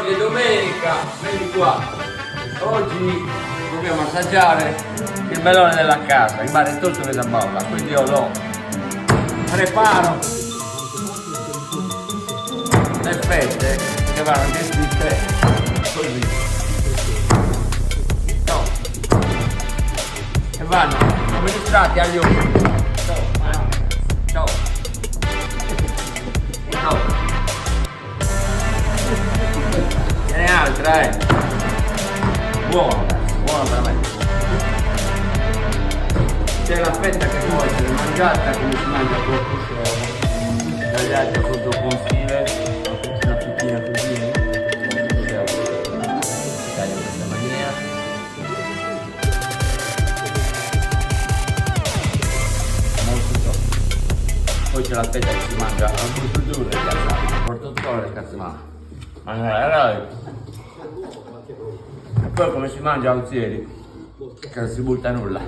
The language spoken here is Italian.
Oggi è domenica, vieni qua. Oggi dobbiamo assaggiare il melone della casa, il mare è tutto che si bolla, quindi io lo preparo le fette che vanno gestite così. No. Che vanno somministrati agli occhi. Ciao. Ciao. Ce n'è altra, buono veramente. C'è la fetta che può essere mangiata come si mangia con il prosciutto, tagliata sotto con stile, una fettina così, si taglia in questa maniera. Molto top. Poi c'è la fetta che si mangia al prosciutto e al portatore, cazzo ma. E poi come si mangia a uzieri, che non si butta nulla.